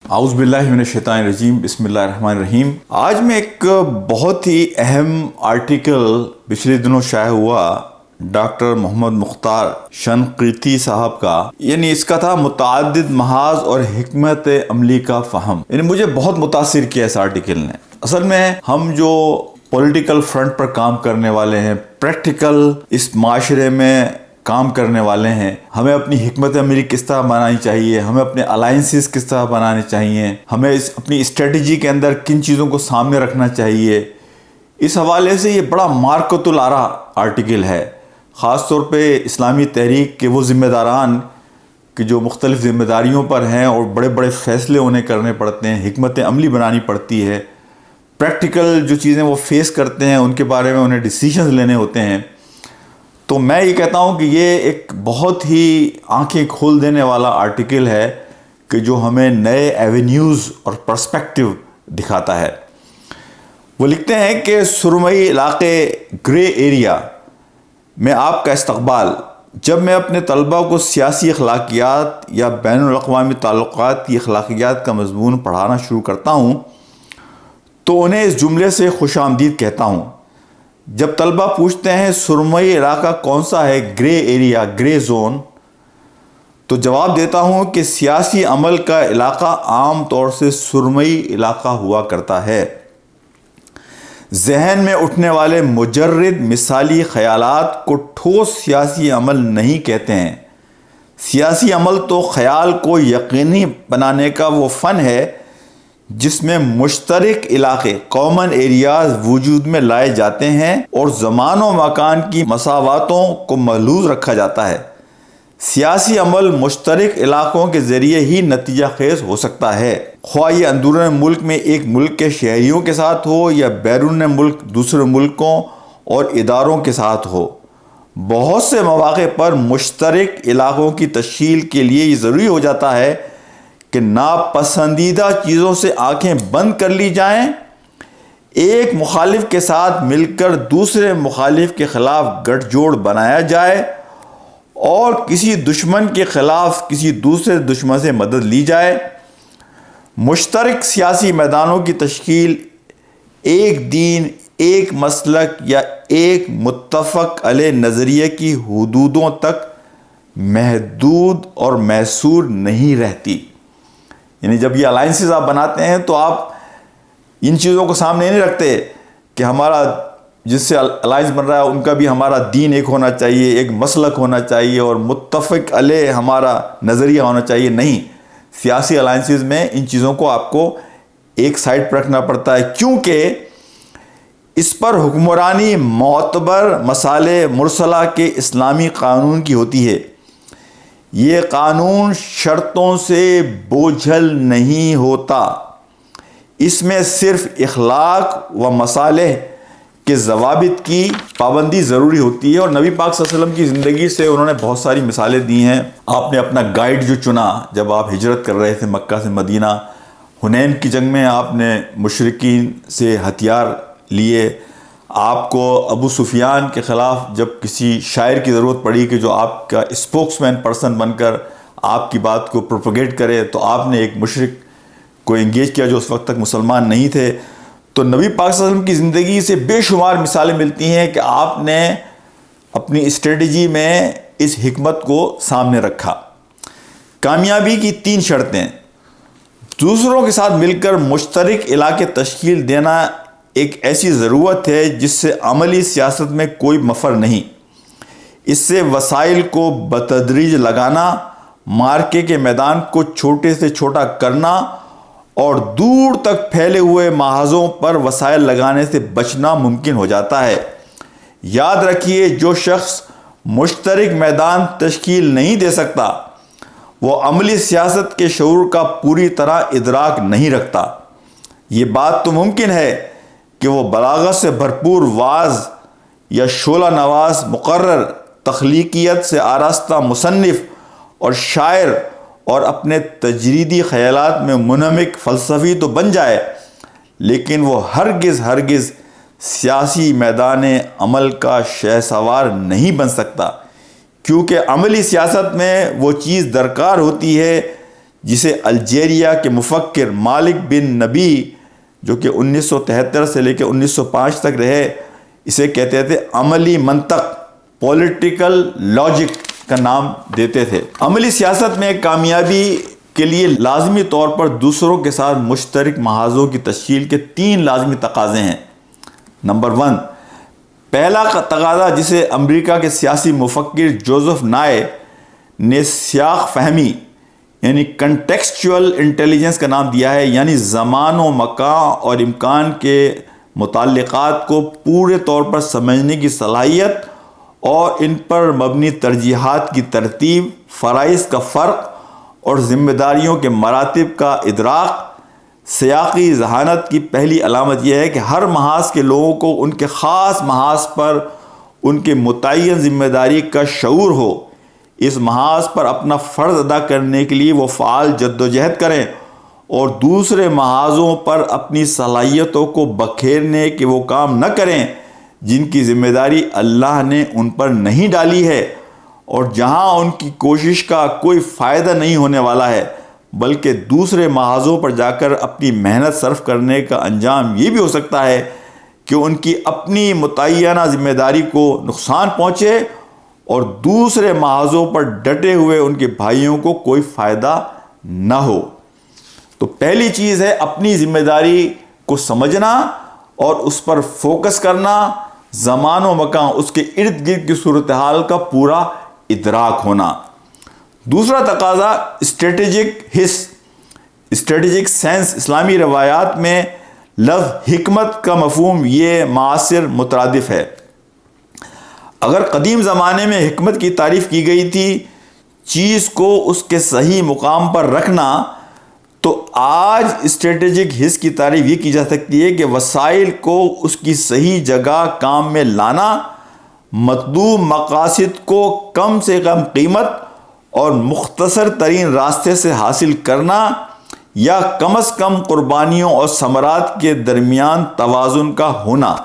اعوذ باللہ من الشیطان الرجیم، بسم اللہ الرحمن الرحیم۔ آج میں ایک بہت ہی اہم آرٹیکل پچھلے دنوں شائع ہوا ڈاکٹر محمد مختار شنقیطی صاحب کا، یعنی اس کا تھا متعدد محاذ اور حکمت عملی کا فہم۔ یعنی مجھے بہت متاثر کیا اس آرٹیکل نے۔ اصل میں ہم جو پولیٹیکل فرنٹ پر کام کرنے والے ہیں، پریکٹیکل اس معاشرے میں کام کرنے والے ہیں، ہمیں اپنی حکمت عملی کس طرح بنانی چاہیے، ہمیں اپنے الائنسز کس طرح بنانے چاہیے، ہمیں اپنی اسٹریٹجی کے اندر کن چیزوں کو سامنے رکھنا چاہیے، اس حوالے سے یہ بڑا مارکۃ الآراء آرٹیکل ہے۔ خاص طور پہ اسلامی تحریک کے وہ ذمہ داران کہ جو مختلف ذمہ داریوں پر ہیں اور بڑے بڑے فیصلے انہیں کرنے پڑتے ہیں، حکمت عملی بنانی پڑتی ہے، پریکٹیکل جو چیزیں وہ فیس کرتے ہیں ان کے بارے میں انہیں ڈیسیژنز لینے ہوتے ہیں۔ تو میں یہ کہتا ہوں کہ یہ ایک بہت ہی آنکھیں کھول دینے والا آرٹیکل ہے کہ جو ہمیں نئے ایونیوز اور پرسپیکٹیو دکھاتا ہے۔ وہ لکھتے ہیں کہ سرمئی علاقے گرے ایریا میں آپ کا استقبال۔ جب میں اپنے طلباء کو سیاسی اخلاقیات یا بین الاقوامی تعلقات کی اخلاقیات کا مضمون پڑھانا شروع کرتا ہوں تو انہیں اس جملے سے خوش آمدید کہتا ہوں۔ جب طلبہ پوچھتے ہیں سرمئی علاقہ کون سا ہے، گرے ایریا، گرے زون، تو جواب دیتا ہوں کہ سیاسی عمل کا علاقہ عام طور سے سرمئی علاقہ ہوا کرتا ہے۔ ذہن میں اٹھنے والے مجرد مثالی خیالات کو ٹھوس سیاسی عمل نہیں کہتے ہیں۔ سیاسی عمل تو خیال کو یقینی بنانے کا وہ فن ہے جس میں مشترک علاقے، کامن ایریاز وجود میں لائے جاتے ہیں اور زمان و مکان کی مساواتوں کو محفوظ رکھا جاتا ہے۔ سیاسی عمل مشترک علاقوں کے ذریعے ہی نتیجہ خیز ہو سکتا ہے، خواہ یہ اندرون ملک میں ایک ملک کے شہریوں کے ساتھ ہو یا بیرون ملک دوسرے ملکوں اور اداروں کے ساتھ ہو۔ بہت سے مواقع پر مشترک علاقوں کی تشکیل کے لیے یہ ضروری ہو جاتا ہے کہ ناپسندیدہ چیزوں سے آنکھیں بند کر لی جائیں، ایک مخالف کے ساتھ مل کر دوسرے مخالف کے خلاف گٹھ جوڑ بنایا جائے اور کسی دشمن کے خلاف کسی دوسرے دشمن سے مدد لی جائے۔ مشترک سیاسی میدانوں کی تشکیل ایک دین، ایک مسلک یا ایک متفق علیہ نظریے کی حدودوں تک محدود اور محصور نہیں رہتی۔ یعنی جب یہ الائنسز آپ بناتے ہیں تو آپ ان چیزوں کو سامنے نہیں رکھتے کہ ہمارا جس سے الائنس بن رہا ہے ان کا بھی ہمارا دین ایک ہونا چاہیے، ایک مسلک ہونا چاہیے اور متفق علیہ ہمارا نظریہ ہونا چاہیے۔ نہیں، سیاسی الائنسز میں ان چیزوں کو آپ کو ایک سائڈ پر رکھنا پڑتا ہے، کیونکہ اس پر حکمرانی معتبر مصالح مرسلہ کے اسلامی قانون کی ہوتی ہے۔ یہ قانون شرطوں سے بوجھل نہیں ہوتا، اس میں صرف اخلاق و مصالح کے ضوابط کی پابندی ضروری ہوتی ہے۔ اور نبی پاک صلی اللہ علیہ وسلم کی زندگی سے انہوں نے بہت ساری مثالیں دی ہیں۔ آپ نے اپنا گائیڈ جو چنا جب آپ ہجرت کر رہے تھے مکہ سے مدینہ، حنین کی جنگ میں آپ نے مشرکین سے ہتھیار لیے، آپ کو ابو سفیان کے خلاف جب کسی شاعر کی ضرورت پڑی کہ جو آپ کا اسپوکس مین پرسن بن کر آپ کی بات کو پروپیگیٹ کرے، تو آپ نے ایک مشرک کو انگیج کیا جو اس وقت تک مسلمان نہیں تھے۔ تو نبی پاک صلی اللہ علیہ وسلم کی زندگی سے بے شمار مثالیں ملتی ہیں کہ آپ نے اپنی اسٹریٹجی میں اس حکمت کو سامنے رکھا۔ کامیابی کی 3 شرطیں۔ دوسروں کے ساتھ مل کر مشترک علاقے تشکیل دینا ایک ایسی ضرورت ہے جس سے عملی سیاست میں کوئی مفر نہیں۔ اس سے وسائل کو بتدریج لگانا، معرکے کے میدان کو چھوٹے سے چھوٹا کرنا اور دور تک پھیلے ہوئے محاذوں پر وسائل لگانے سے بچنا ممکن ہو جاتا ہے۔ یاد رکھیے، جو شخص مشترک میدان تشکیل نہیں دے سکتا وہ عملی سیاست کے شعور کا پوری طرح ادراک نہیں رکھتا۔ یہ بات تو ممکن ہے کہ وہ بلاغت سے بھرپور واعظ یا شعلہ نواز مقرر، تخلیقیت سے آراستہ مصنف اور شاعر اور اپنے تجریدی خیالات میں منہمک فلسفی تو بن جائے، لیکن وہ ہرگز سیاسی میدان عمل کا شہسوار نہیں بن سکتا، کیونکہ عملی سیاست میں وہ چیز درکار ہوتی ہے جسے الجیریا کے مفکر مالک بن نبی جو کہ 1973 سے لے کے 1905 تک رہے، اسے کہتے تھے عملی منطق، پولیٹیکل لاجک کا نام دیتے تھے۔ عملی سیاست میں کامیابی کے لیے لازمی طور پر دوسروں کے ساتھ مشترک محاذوں کی تشکیل کے 3 لازمی تقاضے ہیں۔ نمبر 1، پہلا تقاضا جسے امریکہ کے سیاسی مفکر جوزف نائے نے سیاق فہمی یعنی کنٹیکسچول انٹیلیجنس کا نام دیا ہے، یعنی زمان و مکان اور امکان کے متعلقات کو پورے طور پر سمجھنے کی صلاحیت اور ان پر مبنی ترجیحات کی ترتیب، فرائض کا فرق اور ذمہ داریوں کے مراتب کا ادراک۔ سیاقی ذہانت کی پہلی علامت یہ ہے کہ ہر محاذ کے لوگوں کو ان کے خاص محاذ پر ان کے متعین ذمہ داری کا شعور ہو، اس محاذ پر اپنا فرض ادا کرنے کے لیے وہ فعال جدوجہد کریں اور دوسرے محاذوں پر اپنی صلاحیتوں کو بکھیرنے کے وہ کام نہ کریں جن کی ذمہ داری اللہ نے ان پر نہیں ڈالی ہے اور جہاں ان کی کوشش کا کوئی فائدہ نہیں ہونے والا ہے، بلکہ دوسرے محاذوں پر جا کر اپنی محنت صرف کرنے کا انجام یہ بھی ہو سکتا ہے کہ ان کی اپنی متعینہ ذمہ داری کو نقصان پہنچے اور دوسرے محاذوں پر ڈٹے ہوئے ان کے بھائیوں کو کوئی فائدہ نہ ہو۔ تو پہلی چیز ہے اپنی ذمہ داری کو سمجھنا اور اس پر فوکس کرنا، زمان و مکان اس کے ارد گرد کی صورتحال کا پورا ادراک ہونا۔ دوسرا تقاضا اسٹریٹجک حس، اسٹریٹجک سینس۔ اسلامی روایات میں لفظ حکمت کا مفہوم یہ معاصر مترادف ہے۔ اگر قدیم زمانے میں حکمت کی تعریف کی گئی تھی چیز کو اس کے صحیح مقام پر رکھنا، تو آج اسٹریٹجک حس کی تعریف یہ کی جا سکتی ہے کہ وسائل کو اس کی صحیح جگہ کام میں لانا، مطلوب مقاصد کو کم سے کم قیمت اور مختصر ترین راستے سے حاصل کرنا، یا کم از کم قربانیوں اور ثمرات کے درمیان توازن کا ہونا۔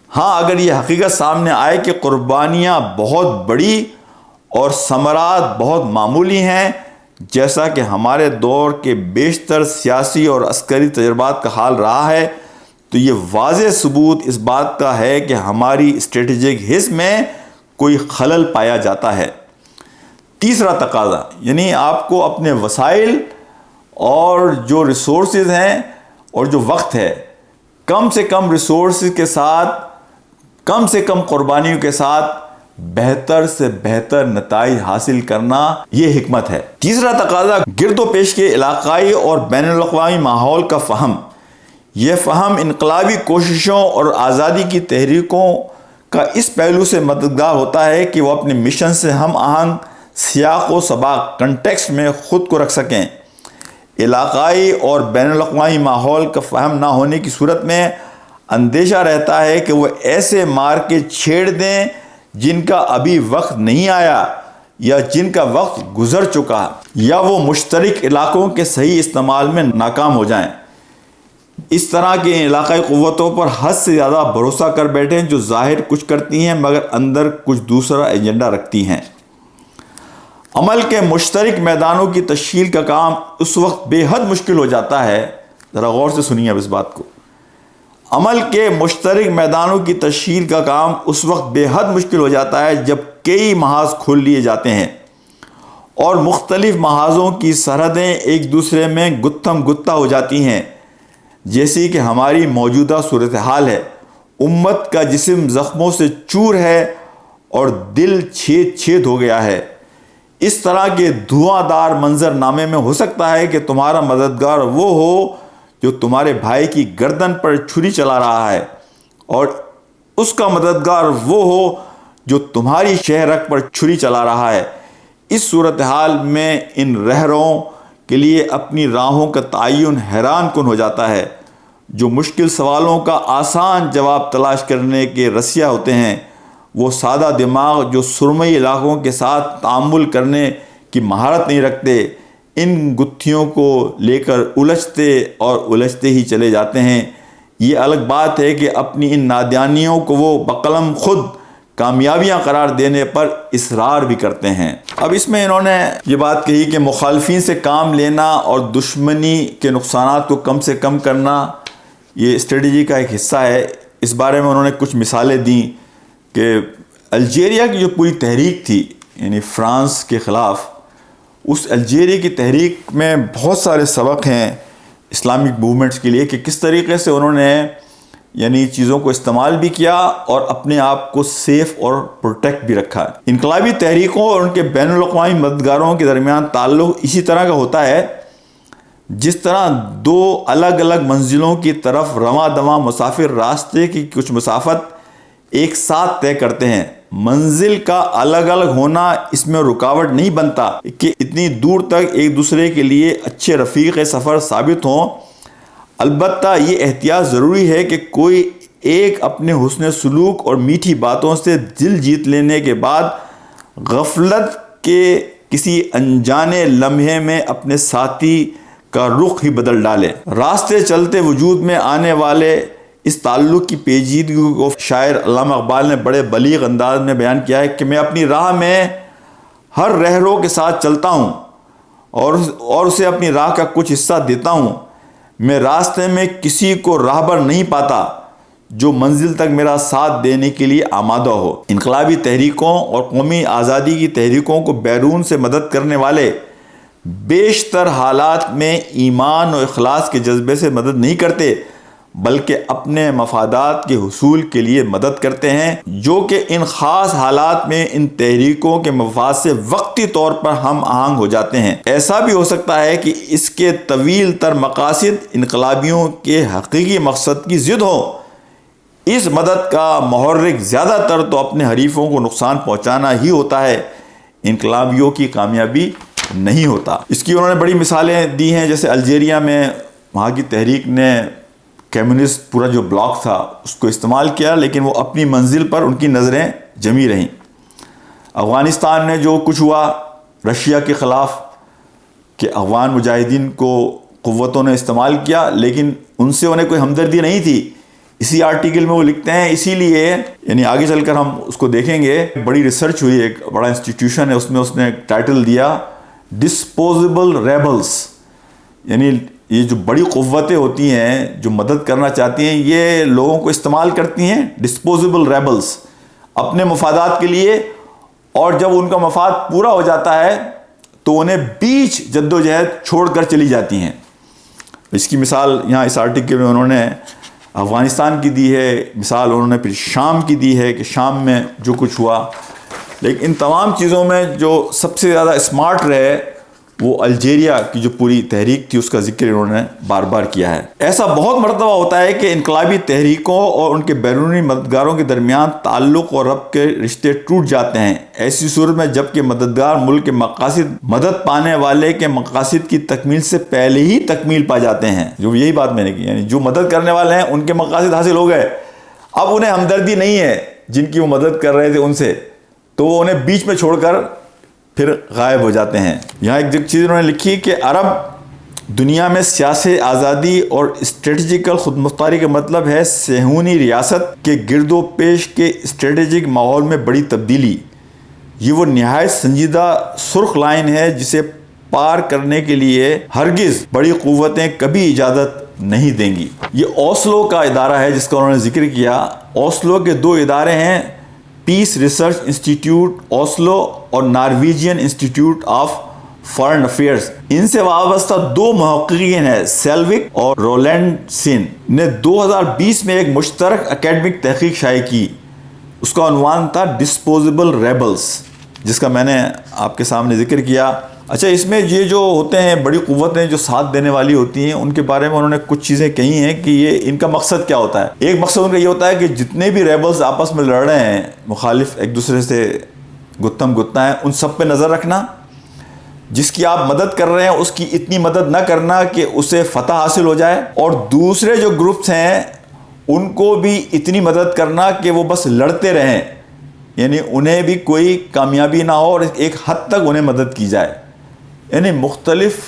ہاں، اگر یہ حقیقت سامنے آئے کہ قربانیاں بہت بڑی اور ثمرات بہت معمولی ہیں، جیسا کہ ہمارے دور کے بیشتر سیاسی اور عسکری تجربات کا حال رہا ہے، تو یہ واضح ثبوت اس بات کا ہے کہ ہماری اسٹریٹجک حس میں کوئی خلل پایا جاتا ہے۔ تیسرا تقاضا، یعنی آپ کو اپنے وسائل اور جو ریسورسز ہیں اور جو وقت ہے، کم سے کم ریسورسز کے ساتھ، کم سے کم قربانیوں کے ساتھ بہتر سے بہتر نتائج حاصل کرنا، یہ حکمت ہے۔ تیسرا تقاضا، گرد و پیش کے علاقائی اور بین الاقوامی ماحول کا فہم۔ یہ فہم انقلابی کوششوں اور آزادی کی تحریکوں کا اس پہلو سے مددگار ہوتا ہے کہ وہ اپنے مشن سے ہم آہنگ سیاق و سباق کنٹیکسٹ میں خود کو رکھ سکیں۔ علاقائی اور بین الاقوامی ماحول کا فہم نہ ہونے کی صورت میں اندیشہ رہتا ہے کہ وہ ایسے مارکے چھیڑ دیں جن کا ابھی وقت نہیں آیا یا جن کا وقت گزر چکا، یا وہ مشترک علاقوں کے صحیح استعمال میں ناکام ہو جائیں۔ اس طرح کے علاقائی قوتوں پر حد سے زیادہ بھروسہ کر بیٹھیں جو ظاہر کچھ کرتی ہیں مگر اندر کچھ دوسرا ایجنڈا رکھتی ہیں۔ عمل کے مشترک میدانوں کی تشکیل کا کام اس وقت بے حد مشکل ہو جاتا ہے، ذرا غور سے سنیے اب اس بات کو۔ عمل کے مشترک میدانوں کی تشکیل کا کام اس وقت بے حد مشکل ہو جاتا ہے جب کئی محاذ کھول لیے جاتے ہیں اور مختلف محاذوں کی سرحدیں ایک دوسرے میں گتھم گتھا ہو جاتی ہیں، جیسی کہ ہماری موجودہ صورتحال ہے۔ امت کا جسم زخموں سے چور ہے اور دل چھید چھید ہو گیا ہے۔ اس طرح کے دھواں دار منظر نامے میں ہو سکتا ہے کہ تمہارا مددگار وہ ہو جو تمہارے بھائی کی گردن پر چھری چلا رہا ہے، اور اس کا مددگار وہ ہو جو تمہاری شہرک پر چھری چلا رہا ہے۔ اس صورتحال میں ان رہروں کے لیے اپنی راہوں کا تعین حیران کن ہو جاتا ہے۔ جو مشکل سوالوں کا آسان جواب تلاش کرنے کے رسیا ہوتے ہیں، وہ سادہ دماغ جو سرمئی علاقوں کے ساتھ تعامل کرنے کی مہارت نہیں رکھتے، ان گتھیوں کو لے کر الجھتے اور الجھتے ہی چلے جاتے ہیں۔ یہ الگ بات ہے کہ اپنی ان نادانیوں کو وہ بقلم خود کامیابیاں قرار دینے پر اصرار بھی کرتے ہیں۔ اب اس میں انہوں نے یہ بات کہی کہ مخالفین سے کام لینا اور دشمنی کے نقصانات کو کم سے کم کرنا یہ اسٹریٹجی کا ایک حصہ ہے۔ اس بارے میں انہوں نے کچھ مثالیں دیں کہ الجیریا کی جو پوری تحریک تھی یعنی فرانس کے خلاف، اس الجیریا کی تحریک میں بہت سارے سبق ہیں اسلامک موومنٹس کے لیے کہ کس طریقے سے انہوں نے یعنی چیزوں کو استعمال بھی کیا اور اپنے آپ کو سیف اور پروٹیکٹ بھی رکھا۔ انقلابی تحریکوں اور ان کے بین الاقوامی مددگاروں کے درمیان تعلق اسی طرح کا ہوتا ہے جس طرح دو الگ الگ منزلوں کی طرف رواں دواں مسافر راستے کی کچھ مسافت ایک ساتھ طے کرتے ہیں۔ منزل کا الگ الگ ہونا اس میں رکاوٹ نہیں بنتا کہ اتنی دور تک ایک دوسرے کے لیے اچھے رفیق سفر ثابت ہوں۔ البتہ یہ احتیاط ضروری ہے کہ کوئی ایک اپنے حسن سلوک اور میٹھی باتوں سے دل جیت لینے کے بعد غفلت کے کسی انجانے لمحے میں اپنے ساتھی کا رخ ہی بدل ڈالے۔ راستے چلتے وجود میں آنے والے اس تعلق کی پیچیدگی کو شاعر علامہ اقبال نے بڑے بلیغ انداز میں بیان کیا ہے کہ میں اپنی راہ میں ہر رہرو کے ساتھ چلتا ہوں اور اسے اپنی راہ کا کچھ حصہ دیتا ہوں۔ میں راستے میں کسی کو راہبر نہیں پاتا جو منزل تک میرا ساتھ دینے کے لیے آمادہ ہو۔ انقلابی تحریکوں اور قومی آزادی کی تحریکوں کو بیرون سے مدد کرنے والے بیشتر حالات میں ایمان و اخلاص کے جذبے سے مدد نہیں کرتے بلکہ اپنے مفادات کے حصول کے لیے مدد کرتے ہیں، جو کہ ان خاص حالات میں ان تحریکوں کے مفاد سے وقتی طور پر ہم آہنگ ہو جاتے ہیں۔ ایسا بھی ہو سکتا ہے کہ اس کے طویل تر مقاصد انقلابیوں کے حقیقی مقصد کی ضد ہو۔ اس مدد کا محرک زیادہ تر تو اپنے حریفوں کو نقصان پہنچانا ہی ہوتا ہے، انقلابیوں کی کامیابی نہیں ہوتا۔ اس کی انہوں نے بڑی مثالیں دی ہیں، جیسے الجیریا میں وہاں کی تحریک نے کمیونسٹ پورا جو بلاک تھا اس کو استعمال کیا، لیکن وہ اپنی منزل پر ان کی نظریں جمی رہیں۔ افغانستان میں جو کچھ ہوا رشیا کے خلاف کہ افغان مجاہدین کو قوتوں نے استعمال کیا، لیکن ان سے انہیں کوئی ہمدردی نہیں تھی۔ اسی آرٹیکل میں وہ لکھتے ہیں اسی لیے یعنی آگے چل کر ہم اس کو دیکھیں گے، بڑی ریسرچ ہوئی، ایک بڑا انسٹیٹیوشن ہے، اس میں اس نے ٹائٹل دیا ڈسپوزیبل ریبلز، یعنی یہ جو بڑی قوتیں ہوتی ہیں جو مدد کرنا چاہتی ہیں یہ لوگوں کو استعمال کرتی ہیں ڈسپوزیبل ریبلز اپنے مفادات کے لیے، اور جب ان کا مفاد پورا ہو جاتا ہے تو انہیں بیچ جد و جہد چھوڑ کر چلی جاتی ہیں۔ اس کی مثال یہاں اس آرٹیکل میں انہوں نے افغانستان کی دی ہے، مثال انہوں نے پھر شام کی دی ہے کہ شام میں جو کچھ ہوا۔ لیکن ان تمام چیزوں میں جو سب سے زیادہ اسمارٹ رہے وہ الجیریا کی جو پوری تحریک تھی اس کا ذکر انہوں نے بار بار کیا ہے۔ ایسا بہت مرتبہ ہوتا ہے کہ انقلابی تحریکوں اور ان کے بیرونی مددگاروں کے درمیان تعلق اور ربط کے رشتے ٹوٹ جاتے ہیں، ایسی صورت میں جب کہ مددگار ملک کے مقاصد مدد پانے والے کے مقاصد کی تکمیل سے پہلے ہی تکمیل پا جاتے ہیں۔ جو یہی بات میں نے کی، یعنی جو مدد کرنے والے ہیں ان کے مقاصد حاصل ہو گئے، اب انہیں ہمدردی نہیں ہے جن کی وہ مدد کر رہے تھے ان سے، تو وہ انہیں بیچ میں چھوڑ کر پھر غائب ہو جاتے ہیں۔ یہاں ایک چیز انہوں نے لکھی کہ عرب دنیا میں سیاسی آزادی اور اسٹریٹجیکل خود مختاری کا مطلب ہے صہیونی ریاست کے گرد و پیش کے اسٹریٹجک ماحول میں بڑی تبدیلی۔ یہ وہ نہایت سنجیدہ سرخ لائن ہے جسے پار کرنے کے لیے ہرگز بڑی قوتیں کبھی اجازت نہیں دیں گی۔ یہ اوسلو کا ادارہ ہے جس کا انہوں نے ذکر کیا۔ اوسلو کے دو ادارے ہیں، پیس ریسرچ انسٹیٹیوٹ اوسلو اور Norwegian Institute of Foreign Affairs. ان سے وابستہ دو محققین ہیں، سیلوک اور رولینڈ سین نے 2020 میں ایک مشترک اکیڈمک تحقیق شائع کی۔ اس کا عنوان تھا ڈسپوزیبل ریبلز، جس کا میں نے آپ کے سامنے ذکر کیا۔ اچھا، اس میں یہ جو ہوتے ہیں بڑی قوتیں جو ساتھ دینے والی ہوتی ہیں ان کے بارے میں انہوں نے کچھ چیزیں کہی ہیں کہ یہ ان کا مقصد کیا ہوتا ہے۔ ایک مقصد ان کا یہ ہوتا ہے کہ جتنے بھی ریبلز آپس میں لڑ رہے ہیں، مخالف ایک دوسرے سے گتم گتا ہیں، ان سب پہ نظر رکھنا، جس کی آپ مدد کر رہے ہیں اس کی اتنی مدد نہ کرنا کہ اسے فتح حاصل ہو جائے، اور دوسرے جو گروپس ہیں ان کو بھی اتنی مدد کرنا کہ وہ بس لڑتے رہیں، یعنی انہیں بھی کوئی کامیابی نہ ہو اور ایک حد تک انہیں مدد کی جائے، یعنی مختلف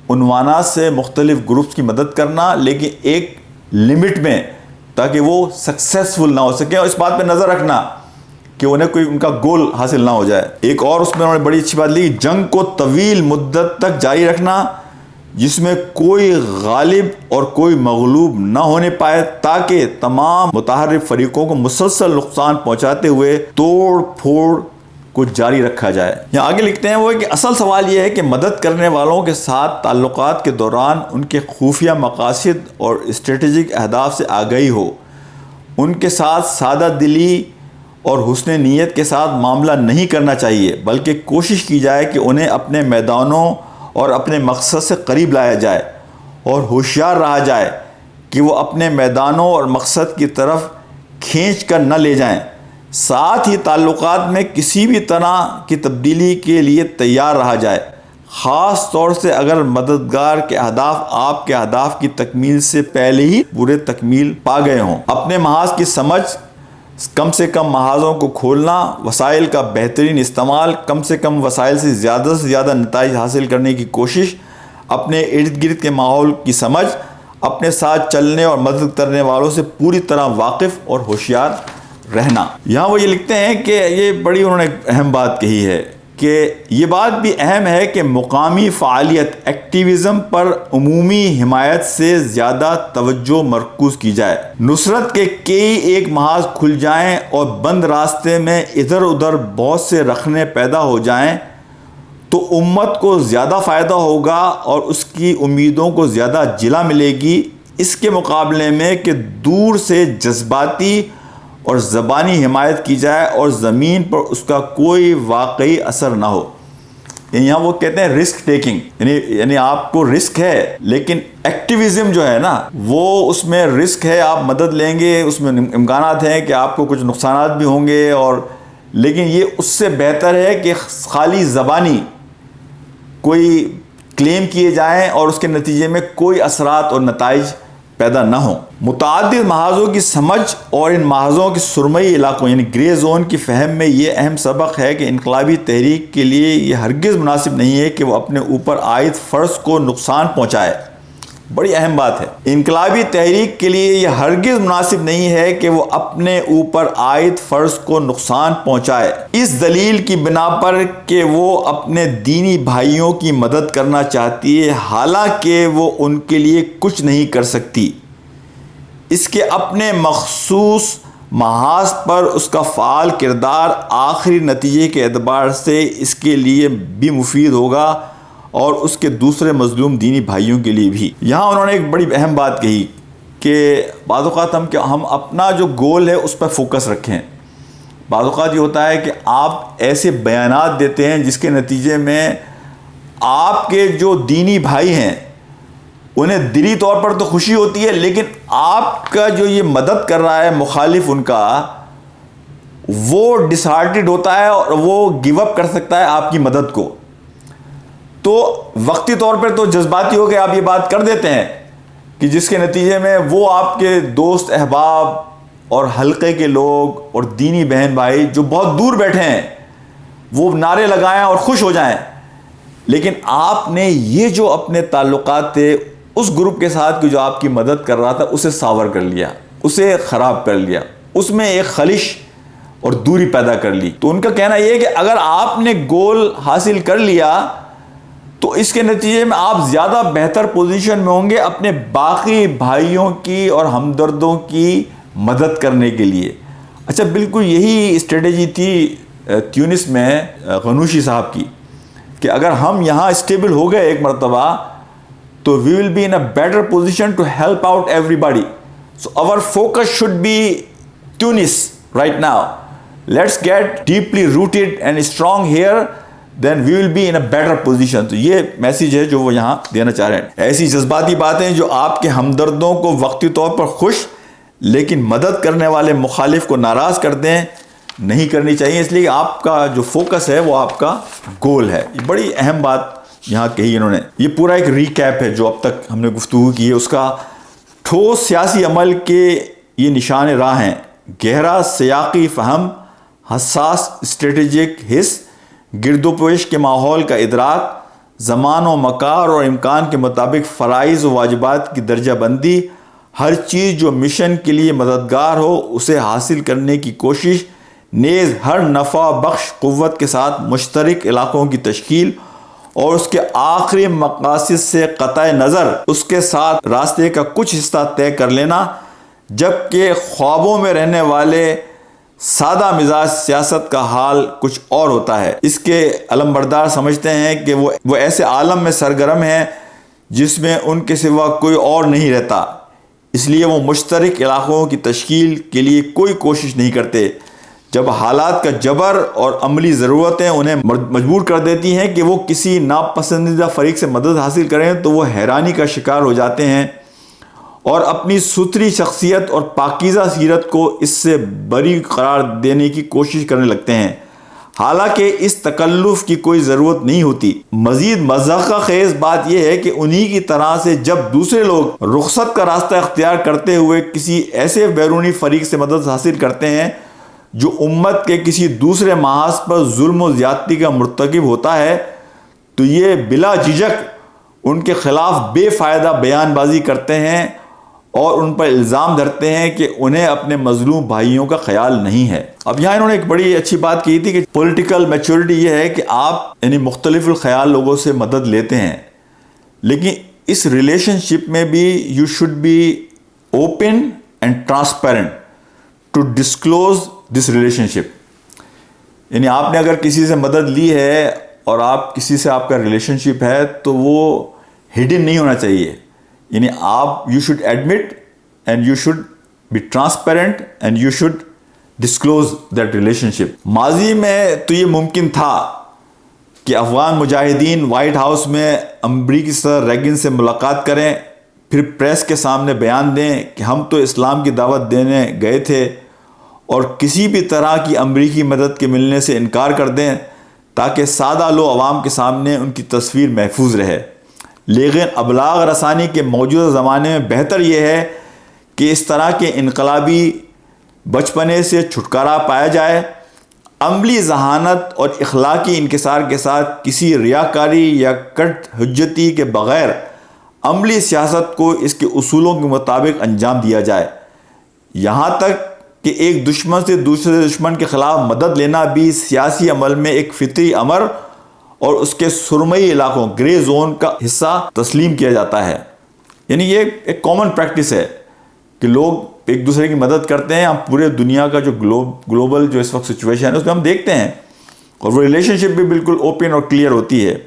عنوانات سے مختلف گروپس کی مدد کرنا، لیکن ایک لمٹ میں، تاکہ وہ سکسیسفل نہ ہو سکے، اور اس بات پہ نظر رکھنا کہ انہیں کوئی ان کا گول حاصل نہ ہو جائے۔ ایک اور اس میں انہوں نے بڑی اچھی بات لکھی، جنگ کو طویل مدت تک جاری رکھنا جس میں کوئی غالب اور کوئی مغلوب نہ ہونے پائے، تاکہ تمام متحارب فریقوں کو مسلسل نقصان پہنچاتے ہوئے توڑ پھوڑ کو جاری رکھا جائے۔ یہاں آگے لکھتے ہیں وہ کہ اصل سوال یہ ہے کہ مدد کرنے والوں کے ساتھ تعلقات کے دوران ان کے خفیہ مقاصد اور اسٹریٹجک اہداف سے آگاہی ہو، ان کے ساتھ سادہ دلی اور حسن نیت کے ساتھ معاملہ نہیں کرنا چاہیے، بلکہ کوشش کی جائے کہ انہیں اپنے میدانوں اور اپنے مقصد سے قریب لایا جائے، اور ہوشیار رہا جائے کہ وہ اپنے میدانوں اور مقصد کی طرف کھینچ کر نہ لے جائیں۔ ساتھ ہی تعلقات میں کسی بھی طرح کی تبدیلی کے لیے تیار رہا جائے، خاص طور سے اگر مددگار کے اہداف آپ کے اہداف کی تکمیل سے پہلے ہی پورے تکمیل پا گئے ہوں۔ اپنے محاذ کی سمجھ، کم سے کم محاذوں کو کھولنا، وسائل کا بہترین استعمال، کم سے کم وسائل سے زیادہ نتائج حاصل کرنے کی کوشش، اپنے ارد گرد کے ماحول کی سمجھ، اپنے ساتھ چلنے اور مدد کرنے والوں سے پوری طرح واقف اور ہوشیار رہنا۔ یہاں وہ یہ لکھتے ہیں کہ یہ بڑی انہوں نے اہم بات کہی ہے کہ یہ بات بھی اہم ہے کہ مقامی فعالیت ایکٹیویزم پر عمومی حمایت سے زیادہ توجہ مرکوز کی جائے۔ نصرت کے کئی ایک محاذ کھل جائیں اور بند راستے میں ادھر ادھر بہت سے رخنے پیدا ہو جائیں تو امت کو زیادہ فائدہ ہوگا اور اس کی امیدوں کو زیادہ جلا ملے گی، اس کے مقابلے میں کہ دور سے جذباتی اور زبانی حمایت کی جائے اور زمین پر اس کا کوئی واقعی اثر نہ ہو۔ یہاں وہ کہتے ہیں رسک ٹیکنگ، یعنی آپ کو رسک ہے لیکن ایکٹیویزم جو ہے نا وہ اس میں رسک ہے، آپ مدد لیں گے، اس میں امکانات ہیں کہ آپ کو کچھ نقصانات بھی ہوں گے، اور لیکن یہ اس سے بہتر ہے کہ خالی زبانی کوئی کلیم کیے جائیں اور اس کے نتیجے میں کوئی اثرات اور نتائج پیدا نہ ہوں۔ متعدد محاذوں کی سمجھ اور ان محاذوں کے سرمئی علاقوں یعنی گرے زون کی فہم میں یہ اہم سبق ہے کہ انقلابی تحریک کے لیے یہ ہرگز مناسب نہیں ہے کہ وہ اپنے اوپر عائد فرض کو نقصان پہنچائے۔ بڑی اہم بات ہے، انقلابی تحریک کے لیے یہ ہرگز مناسب نہیں ہے کہ وہ اپنے اوپر عائد فرض کو نقصان پہنچائے، اس دلیل کی بنا پر کہ وہ اپنے دینی بھائیوں کی مدد کرنا چاہتی ہے حالانکہ وہ ان کے لیے کچھ نہیں کر سکتی۔ اس کے اپنے مخصوص محاذ پر اس کا فعال کردار آخری نتیجے کے اعتبار سے اس کے لیے بھی مفید ہوگا اور اس کے دوسرے مظلوم دینی بھائیوں کے لیے بھی۔ یہاں انہوں نے ایک بڑی اہم بات کہی کہ بعض اوقات ہم اپنا جو گول ہے اس پر فوکس رکھیں۔ بعض اوقات یہ ہوتا ہے کہ آپ ایسے بیانات دیتے ہیں جس کے نتیجے میں آپ کے جو دینی بھائی ہیں انہیں دلی طور پر تو خوشی ہوتی ہے، لیکن آپ کا جو یہ مدد کر رہا ہے مخالف ان کا، وہ ڈس ہارٹڈ ہوتا ہے اور وہ گیو اپ کر سکتا ہے آپ کی مدد کو۔ تو وقتی طور پر تو جذباتی ہو کے آپ یہ بات کر دیتے ہیں کہ جس کے نتیجے میں وہ آپ کے دوست احباب اور حلقے کے لوگ اور دینی بہن بھائی جو بہت دور بیٹھے ہیں وہ نعرے لگائیں اور خوش ہو جائیں، لیکن آپ نے یہ جو اپنے تعلقات تھے اس گروپ کے ساتھ جو آپ کی مدد کر رہا تھا اسے ساور کر لیا، اسے خراب کر لیا، اس میں ایک خلش اور دوری پیدا کر لی۔ تو ان کا کہنا یہ ہے کہ اگر آپ نے گول حاصل کر لیا تو اس کے نتیجے میں آپ زیادہ بہتر پوزیشن میں ہوں گے اپنے باقی بھائیوں کی اور ہمدردوں کی مدد کرنے کے لیے۔ اچھا، بالکل یہی اسٹریٹجی تھی تیونس میں غنوشی صاحب کی کہ اگر ہم یہاں اسٹیبل ہو گئے ایک مرتبہ تو we will be in a better position to help out everybody. So our focus should be Tunis right now. Let's get deeply rooted and strong here, then we will be in a better position. تو یہ message ہے جو وہ یہاں دینا چاہ رہے ہیں۔ ایسی جذباتی باتیں جو آپ کے ہمدردوں کو وقتی طور پر خوش لیکن مدد کرنے والے مخالف کو ناراض کر دیں نہیں کرنی چاہیے، اس لیے کہ آپ کا جو فوکس ہے وہ آپ کا گول ہے۔ یہ بڑی اہم بات یہاں کہی انہوں نے۔ یہ پورا ایک ریکیپ ہے جو اب تک ہم نے گفتگو کی ہے، اس کا ٹھوس سیاسی عمل کے یہ نشان راہ ہیں: گہرا سیاقی فہم، حساس اسٹریٹجک حس، گرد و پیش کے ماحول کا ادراک، زمان و مکان اور امکان کے مطابق فرائض و واجبات کی درجہ بندی، ہر چیز جو مشن کے لیے مددگار ہو اسے حاصل کرنے کی کوشش، نیز ہر نفع بخش قوت کے ساتھ مشترک علاقوں کی تشکیل اور اس کے آخری مقاصد سے قطع نظر اس کے ساتھ راستے کا کچھ حصہ طے کر لینا، جبکہ خوابوں میں رہنے والے سادہ مزاج سیاست کا حال کچھ اور ہوتا ہے۔ اس کے علمبردار سمجھتے ہیں کہ وہ ایسے عالم میں سرگرم ہیں جس میں ان کے سوا کوئی اور نہیں رہتا، اس لیے وہ مشترک علاقوں کی تشکیل کے لیے کوئی کوشش نہیں کرتے۔ جب حالات کا جبر اور عملی ضرورتیں انہیں مجبور کر دیتی ہیں کہ وہ کسی ناپسندیدہ فریق سے مدد حاصل کریں تو وہ حیرانی کا شکار ہو جاتے ہیں اور اپنی ستھری شخصیت اور پاکیزہ سیرت کو اس سے بری قرار دینے کی کوشش کرنے لگتے ہیں، حالانکہ اس تکلف کی کوئی ضرورت نہیں ہوتی۔ مزید مضحکہ خیز بات یہ ہے کہ انہی کی طرح سے جب دوسرے لوگ رخصت کا راستہ اختیار کرتے ہوئے کسی ایسے بیرونی فریق سے مدد حاصل کرتے ہیں جو امت کے کسی دوسرے محاذ پر ظلم و زیادتی کا مرتکب ہوتا ہے، تو یہ بلا جھجک ان کے خلاف بے فائدہ بیان بازی کرتے ہیں اور ان پر الزام دھرتے ہیں کہ انہیں اپنے مظلوم بھائیوں کا خیال نہیں ہے۔ اب یہاں انہوں نے ایک بڑی اچھی بات کی تھی کہ پولیٹیکل میچورٹی یہ ہے کہ آپ یعنی مختلف الخیال لوگوں سے مدد لیتے ہیں، لیکن اس ریلیشن شپ میں بھی you should be open and transparent to disclose this relationship. یعنی آپ نے اگر کسی سے مدد لی ہے اور آپ کسی سے آپ کا ریلیشن شپ ہے تو وہ ہڈن نہیں ہونا چاہیے، یعنی آپ you should admit and you should be transparent and you should disclose that relationship. ماضی میں تو یہ ممکن تھا کہ افغان مجاہدین وائٹ ہاؤس میں امریکی صدر ریگن سے ملاقات کریں، پھر پریس کے سامنے بیان دیں کہ ہم تو اسلام کی دعوت دینے گئے تھے، اور کسی بھی طرح کی امریکی مدد کے ملنے سے انکار کر دیں تاکہ سادہ لو عوام کے سامنے ان کی تصویر محفوظ رہے۔ لیکن ابلاغ رسانی کے موجودہ زمانے میں بہتر یہ ہے کہ اس طرح کے انقلابی بچپنے سے چھٹکارا پایا جائے، عملی ذہانت اور اخلاقی انکسار کے ساتھ کسی ریاکاری یا کٹ حجتی کے بغیر عملی سیاست کو اس کے اصولوں کے مطابق انجام دیا جائے، یہاں تک کہ ایک دشمن سے دوسرے دشمن کے خلاف مدد لینا بھی سیاسی عمل میں ایک فطری امر اور اس کے سرمئی علاقوں گرے زون کا حصہ تسلیم کیا جاتا ہے۔ یعنی یہ ایک کامن پریکٹس ہے کہ لوگ ایک دوسرے کی مدد کرتے ہیں۔ ہم پورے دنیا کا جو گلوبل جو اس وقت سچویشن ہے اس میں ہم دیکھتے ہیں، اور وہ ریلیشن شپ بھی بالکل اوپن اور کلیئر ہوتی ہے،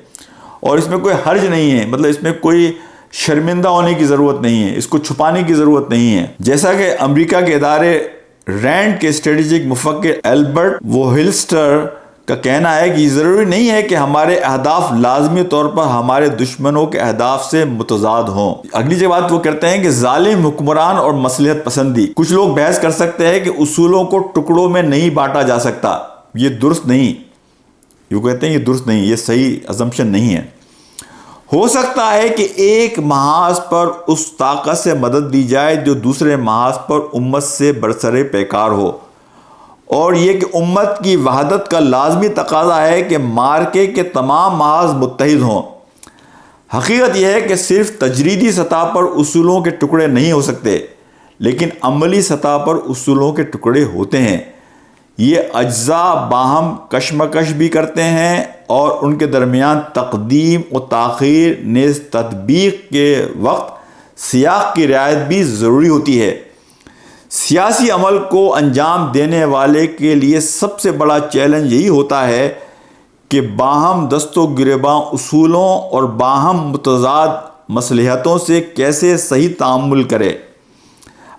اور اس میں کوئی حرج نہیں ہے، مطلب اس میں کوئی شرمندہ ہونے کی ضرورت نہیں ہے، اس کو چھپانے کی ضرورت نہیں ہے۔ جیسا کہ امریکہ کے ادارے رینڈ کے اسٹریٹجک مفکر البرٹ وہلسٹر کا کہنا ہے کہ یہ ضروری نہیں ہے کہ ہمارے اہداف لازمی طور پر ہمارے دشمنوں کے اہداف سے متضاد ہوں۔ اگلی جو بات وہ کرتے ہیں کہ ظالم حکمران اور مصلحت پسندی۔ کچھ لوگ بحث کر سکتے ہیں کہ اصولوں کو ٹکڑوں میں نہیں بانٹا جا سکتا، یہ درست نہیں، یہ کہتے ہیں یہ درست نہیں، یہ صحیح assumption نہیں ہے۔ ہو سکتا ہے کہ ایک محاذ پر اس طاقت سے مدد دی جائے جو دوسرے محاذ پر امت سے برسر پیکار ہو، اور یہ کہ امت کی وحدت کا لازمی تقاضا ہے کہ مارکے کے تمام محاذ متحد ہوں۔ حقیقت یہ ہے کہ صرف تجریدی سطح پر اصولوں کے ٹکڑے نہیں ہو سکتے، لیکن عملی سطح پر اصولوں کے ٹکڑے ہوتے ہیں۔ یہ اجزاء باہم کشمکش بھی کرتے ہیں اور ان کے درمیان تقدیم و تاخیر نیز تطبیق کے وقت سیاق کی رعایت بھی ضروری ہوتی ہے۔ سیاسی عمل کو انجام دینے والے کے لیے سب سے بڑا چیلنج یہی ہوتا ہے کہ باہم دست و گریباں اصولوں اور باہم متضاد مصلحتوں سے کیسے صحیح تعامل کرے۔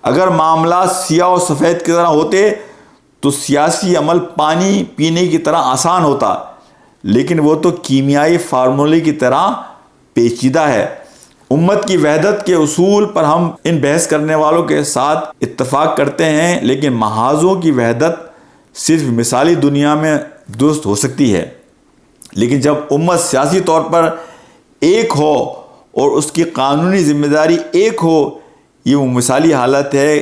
اگر معاملات سیاہ و سفید کی طرح ہوتے تو سیاسی عمل پانی پینے کی طرح آسان ہوتا، لیکن وہ تو کیمیائی فارمولے کی طرح پیچیدہ ہے۔ امت کی وحدت کے اصول پر ہم ان بحث کرنے والوں کے ساتھ اتفاق کرتے ہیں، لیکن محاذوں کی وحدت صرف مثالی دنیا میں درست ہو سکتی ہے، لیکن جب امت سیاسی طور پر ایک ہو اور اس کی قانونی ذمہ داری ایک ہو، یہ وہ مثالی حالت ہے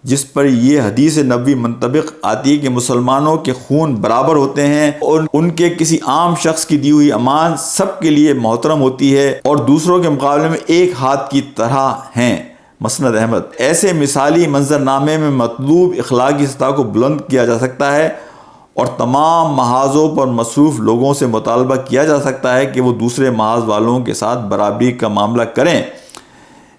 جس پر یہ حدیث نبوی منطبق آتی ہے کہ مسلمانوں کے خون برابر ہوتے ہیں اور ان کے کسی عام شخص کی دی ہوئی امان سب کے لیے محترم ہوتی ہے اور دوسروں کے مقابلے میں ایک ہاتھ کی طرح ہیں۔ مسند احمد۔ ایسے مثالی منظر نامے میں مطلوب اخلاقی سطح کو بلند کیا جا سکتا ہے اور تمام محاذوں پر مصروف لوگوں سے مطالبہ کیا جا سکتا ہے کہ وہ دوسرے محاذ والوں کے ساتھ برابری کا معاملہ کریں،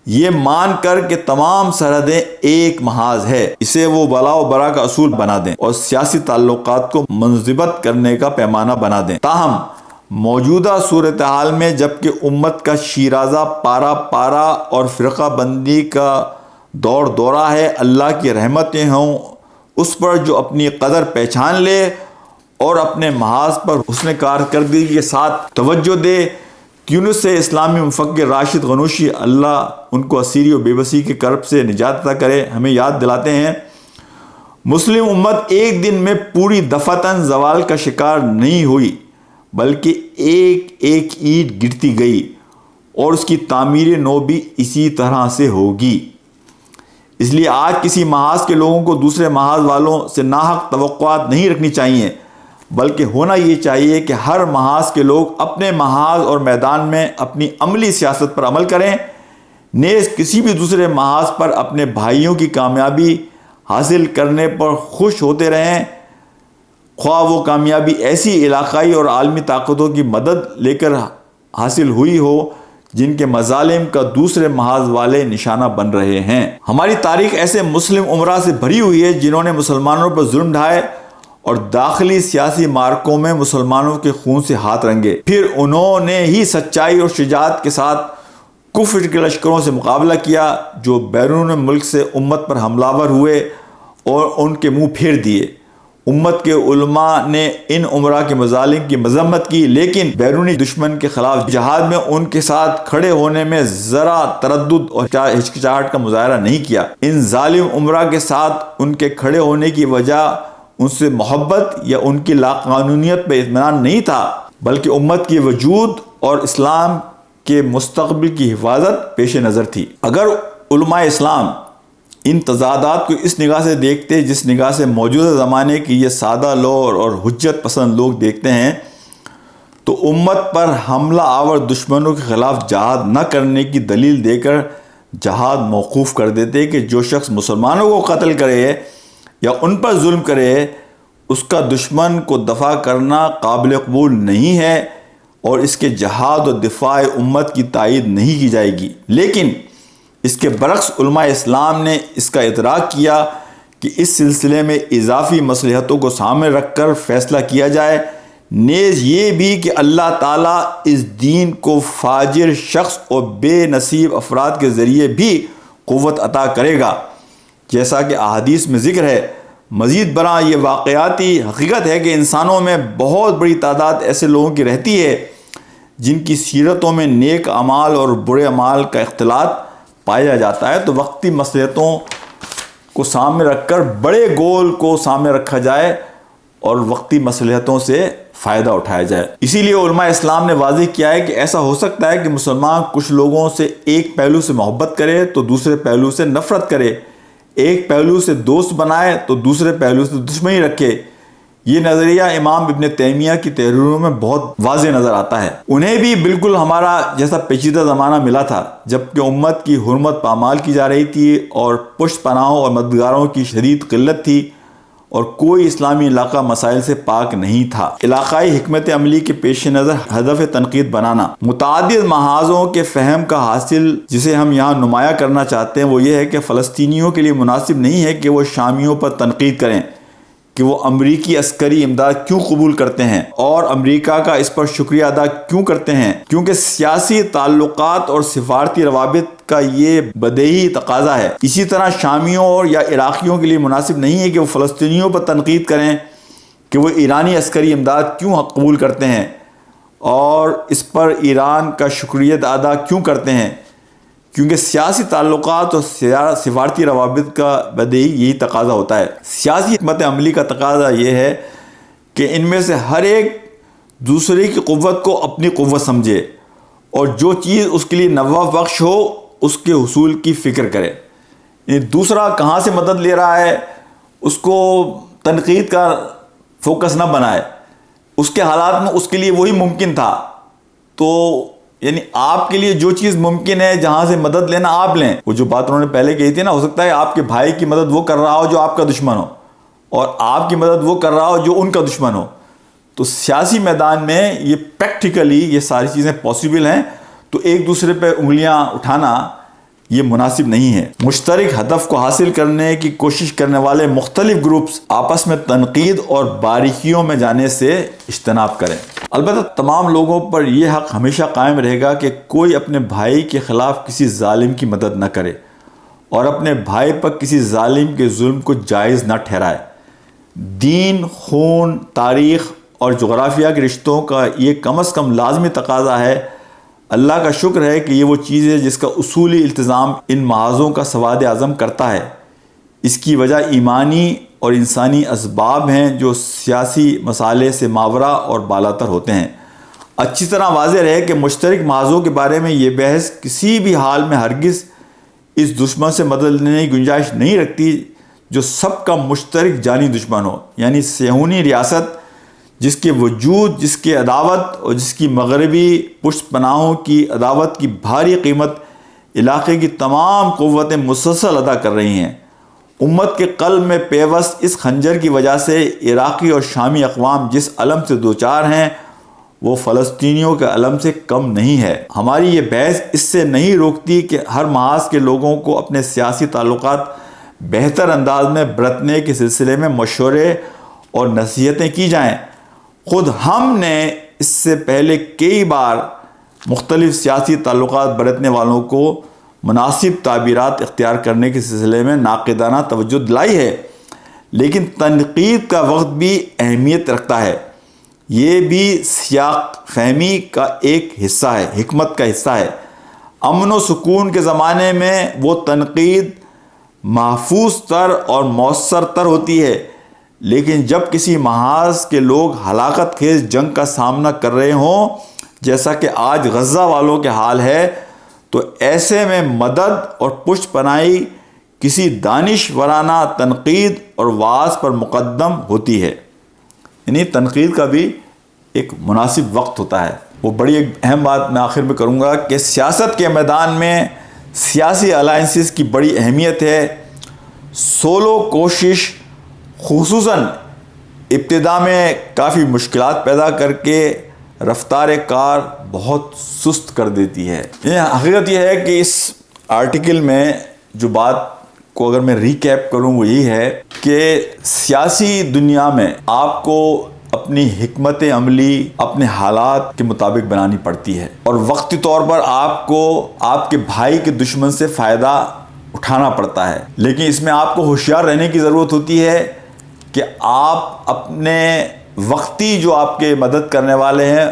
یہ مان کر کہ تمام سرحدیں ایک محاذ ہے، اسے وہ ولا و برا کا اصول بنا دیں اور سیاسی تعلقات کو منضبط کرنے کا پیمانہ بنا دیں۔ تاہم موجودہ صورتحال میں جبکہ امت کا شیرازہ پارا پارا اور فرقہ بندی کا دور دورہ ہے، اللہ کی رحمتیں ہوں اس پر جو اپنی قدر پہچان لے اور اپنے محاذ پر حسن کارکردگی کے ساتھ توجہ دے۔ تیونس سے اسلامی مفکر راشد غنوشی، اللہ ان کو اسیری و بے بسی کے کرب سے نجات عطا کرے، ہمیں یاد دلاتے ہیں مسلم امت ایک دن میں پوری دفعتاً زوال کا شکار نہیں ہوئی، بلکہ ایک ایک اینٹ گرتی گئی اور اس کی تعمیر نو بھی اسی طرح سے ہوگی۔ اس لیے آج کسی محاذ کے لوگوں کو دوسرے محاذ والوں سے ناحق توقعات نہیں رکھنی چاہیے، بلکہ ہونا یہ چاہیے کہ ہر محاذ کے لوگ اپنے محاذ اور میدان میں اپنی عملی سیاست پر عمل کریں، نیز کسی بھی دوسرے محاذ پر اپنے بھائیوں کی کامیابی حاصل کرنے پر خوش ہوتے رہیں، خواہ وہ کامیابی ایسی علاقائی اور عالمی طاقتوں کی مدد لے کر حاصل ہوئی ہو جن کے مظالم کا دوسرے محاذ والے نشانہ بن رہے ہیں۔ ہماری تاریخ ایسے مسلم امراء سے بھری ہوئی ہے جنہوں نے مسلمانوں پر ظلم ڈھائے اور داخلی سیاسی مارکوں میں مسلمانوں کے خون سے ہاتھ رنگے، پھر انہوں نے ہی سچائی اور شجاعت کے ساتھ کفر کے لشکروں سے مقابلہ کیا جو بیرون ملک سے امت پر حملہ آور ہوئے اور ان کے منہ پھیر دیے۔ امت کے علماء نے ان امراء کے مظالم کی مذمت کی، لیکن بیرونی دشمن کے خلاف جہاد میں ان کے ساتھ کھڑے ہونے میں ذرا تردد اور ہچکچاہٹ کا مظاہرہ نہیں کیا۔ ان ظالم امراء کے ساتھ ان کے کھڑے ہونے کی وجہ ان سے محبت یا ان کی لاقانونیت پہ اطمینان نہیں تھا، بلکہ امت کی وجود اور اسلام کے مستقبل کی حفاظت پیش نظر تھی۔ اگر علماء اسلام ان تضادات کو اس نگاہ سے دیکھتے جس نگاہ سے موجودہ زمانے کی یہ سادہ لوگ اور حجت پسند لوگ دیکھتے ہیں، تو امت پر حملہ آور دشمنوں کے خلاف جہاد نہ کرنے کی دلیل دے کر جہاد موقوف کر دیتے کہ جو شخص مسلمانوں کو قتل کرے یا ان پر ظلم کرے اس کا دشمن کو دفاع کرنا قابل قبول نہیں ہے اور اس کے جہاد و دفاع امت کی تائید نہیں کی جائے گی۔ لیکن اس کے برعکس علماء اسلام نے اس کا ادراک کیا کہ اس سلسلے میں اضافی مصلحتوں کو سامنے رکھ کر فیصلہ کیا جائے، نیز یہ بھی کہ اللہ تعالیٰ اس دین کو فاجر شخص اور بے نصیب افراد کے ذریعے بھی قوت عطا کرے گا، جیسا کہ احادیث میں ذکر ہے۔ مزید برآں یہ واقعاتی حقیقت ہے کہ انسانوں میں بہت بڑی تعداد ایسے لوگوں کی رہتی ہے جن کی سیرتوں میں نیک اعمال اور برے اعمال کا اختلاط پایا جاتا ہے، تو وقتی مصلحتوں کو سامنے رکھ کر بڑے گول کو سامنے رکھا جائے اور وقتی مصلحتوں سے فائدہ اٹھایا جائے۔ اسی لیے علماء اسلام نے واضح کیا ہے کہ ایسا ہو سکتا ہے کہ مسلمان کچھ لوگوں سے ایک پہلو سے محبت کرے تو دوسرے پہلو سے نفرت کرے، ایک پہلو سے دوست بنائے تو دوسرے پہلو سے دشمنی رکھے۔ یہ نظریہ امام ابن تیمیہ کی تحریروں میں بہت واضح نظر آتا ہے۔ انہیں بھی بالکل ہمارا جیسا پیچیدہ زمانہ ملا تھا جبکہ امت کی حرمت پامال کی جا رہی تھی اور پشت پناہوں اور مددگاروں کی شدید قلت تھی اور کوئی اسلامی علاقہ مسائل سے پاک نہیں تھا۔ علاقائی حکمت عملی کے پیش نظر ہدف تنقید بنانا، متعدد محاذوں کے فہم کا حاصل جسے ہم یہاں نمایاں کرنا چاہتے ہیں وہ یہ ہے کہ فلسطینیوں کے لیے مناسب نہیں ہے کہ وہ شامیوں پر تنقید کریں کہ وہ امریکی عسکری امداد کیوں قبول کرتے ہیں اور امریکہ کا اس پر شکریہ ادا کیوں کرتے ہیں، کیونکہ سیاسی تعلقات اور سفارتی روابط کا یہ بدیہی تقاضا ہے۔ اسی طرح شامیوں اور یا عراقیوں کے لیے مناسب نہیں ہے کہ وہ فلسطینیوں پر تنقید کریں کہ وہ ایرانی عسکری امداد کیوں قبول کرتے ہیں اور اس پر ایران کا شکریہ ادا کیوں کرتے ہیں، کیونکہ سیاسی تعلقات اور سفارتی روابط کا بدیہی یہی تقاضا ہوتا ہے۔ سیاسی حکمت عملی کا تقاضا یہ ہے کہ ان میں سے ہر ایک دوسرے کی قوت کو اپنی قوت سمجھے اور جو چیز اس کے لیے نفع بخش ہو اس کے حصول کی فکر کرے۔ یعنی دوسرا کہاں سے مدد لے رہا ہے اس کو تنقید کا فوکس نہ بنائے، اس کے حالات میں اس کے لیے وہی ممکن تھا، تو یعنی آپ کے لیے جو چیز ممکن ہے جہاں سے مدد لینا آپ لیں۔ وہ جو بات انہوں نے پہلے کہی تھی نا، ہو سکتا ہے آپ کے بھائی کی مدد وہ کر رہا ہو جو آپ کا دشمن ہو اور آپ کی مدد وہ کر رہا ہو جو ان کا دشمن ہو. تو سیاسی میدان میں یہ پریکٹیکلی یہ ساری چیزیں پاسبل ہیں. تو ایک دوسرے پہ انگلیاں اٹھانا یہ مناسب نہیں ہے. مشترک ہدف کو حاصل کرنے کی کوشش کرنے والے مختلف گروپس آپس میں تنقید اور باریکیوں میں جانے سے اجتناب کریں. البتہ تمام لوگوں پر یہ حق ہمیشہ قائم رہے گا کہ کوئی اپنے بھائی کے خلاف کسی ظالم کی مدد نہ کرے اور اپنے بھائی پر کسی ظالم کے ظلم کو جائز نہ ٹھہرائے. دین، خون، تاریخ اور جغرافیہ کے رشتوں کا یہ کم از کم لازمی تقاضا ہے. اللہ کا شکر ہے کہ یہ وہ چیز ہے جس کا اصولی التزام ان محاذوں کا سواد اعظم کرتا ہے. اس کی وجہ ایمانی اور انسانی اسباب ہیں جو سیاسی مسائل سے ماورا اور بالاتر ہوتے ہیں. اچھی طرح واضح رہے کہ مشترک محاذوں کے بارے میں یہ بحث کسی بھی حال میں ہرگز اس دشمن سے مدد لینے کی گنجائش نہیں رکھتی جو سب کا مشترک جانی دشمن ہو، یعنی صہیونی ریاست جس کے وجود، جس کی عداوت اور جس کی مغربی پشت پناہوں کی عداوت کی بھاری قیمت علاقے کی تمام قوتیں مسلسل ادا کر رہی ہیں. امت کے قلب میں پیوست اس خنجر کی وجہ سے عراقی اور شامی اقوام جس علم سے دوچار ہیں وہ فلسطینیوں کے علم سے کم نہیں ہے. ہماری یہ بحث اس سے نہیں روکتی کہ ہر محاذ کے لوگوں کو اپنے سیاسی تعلقات بہتر انداز میں برتنے کے سلسلے میں مشورے اور نصیحتیں کی جائیں. خود ہم نے اس سے پہلے کئی بار مختلف سیاسی تعلقات برتنے والوں کو مناسب تعبیرات اختیار کرنے کے سلسلے میں ناقدانہ توجہ دلائی ہے، لیکن تنقید کا وقت بھی اہمیت رکھتا ہے. یہ بھی سیاق فہمی کا ایک حصہ ہے، حکمت کا حصہ ہے. امن و سکون کے زمانے میں وہ تنقید محفوظ تر اور مؤثر تر ہوتی ہے، لیکن جب کسی محاذ کے لوگ ہلاکت خیز جنگ کا سامنا کر رہے ہوں جیسا کہ آج غزہ والوں کے حال ہے، تو ایسے میں مدد اور پشت پناہی کسی دانشورانہ تنقید اور وعظ پر مقدم ہوتی ہے. یعنی تنقید کا بھی ایک مناسب وقت ہوتا ہے. وہ بڑی ایک اہم بات میں آخر میں کروں گا کہ سیاست کے میدان میں سیاسی الائنسز کی بڑی اہمیت ہے. سولو کوشش خصوصاً ابتدا میں کافی مشکلات پیدا کر کے رفتار کار بہت سست کر دیتی ہے. یہ حقیقت یہ ہے کہ اس آرٹیکل میں جو بات کو اگر میں ریکیپ کروں وہ یہی ہے کہ سیاسی دنیا میں آپ کو اپنی حکمت عملی اپنے حالات کے مطابق بنانی پڑتی ہے، اور وقتی طور پر آپ کو آپ کے بھائی کے دشمن سے فائدہ اٹھانا پڑتا ہے. لیکن اس میں آپ کو ہوشیار رہنے کی ضرورت ہوتی ہے کہ آپ اپنے وقتی جو آپ کے مدد کرنے والے ہیں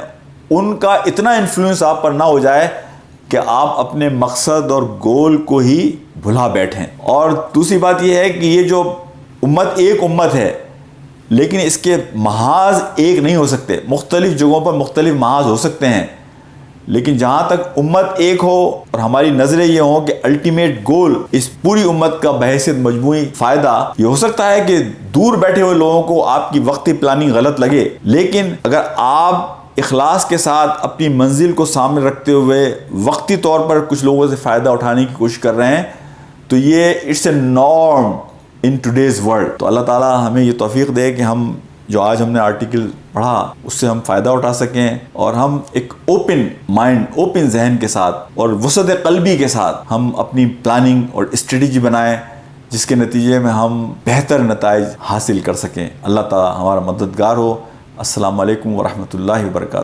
ان کا اتنا انفلوئنس آپ پر نہ ہو جائے کہ آپ اپنے مقصد اور گول کو ہی بھلا بیٹھیں. اور دوسری بات یہ ہے کہ یہ جو امت ایک امت ہے، لیکن اس کے محاذ ایک نہیں ہو سکتے. مختلف جگہوں پر مختلف محاذ ہو سکتے ہیں، لیکن جہاں تک امت ایک ہو اور ہماری نظریں یہ ہوں کہ الٹیمیٹ گول اس پوری امت کا بحیثیت مجموعی فائدہ، یہ ہو سکتا ہے کہ دور بیٹھے ہوئے لوگوں کو آپ کی وقتی پلاننگ غلط لگے، لیکن اگر آپ اخلاص کے ساتھ اپنی منزل کو سامنے رکھتے ہوئے وقتی طور پر کچھ لوگوں سے فائدہ اٹھانے کی کوشش کر رہے ہیں تو یہ it's a norm in today's world. تو اللہ تعالیٰ ہمیں یہ توفیق دے کہ ہم جو آج ہم نے آرٹیکل پڑھا اس سے ہم فائدہ اٹھا سکیں، اور ہم ایک اوپن مائنڈ، اوپن ذہن کے ساتھ اور وسعت قلبی کے ساتھ ہم اپنی پلاننگ اور اسٹریٹجی بنائیں جس کے نتیجے میں ہم بہتر نتائج حاصل کر سکیں. اللہ تعالیٰ ہمارا مددگار ہو. السلام علیکم ورحمۃ اللہ وبرکاتہ.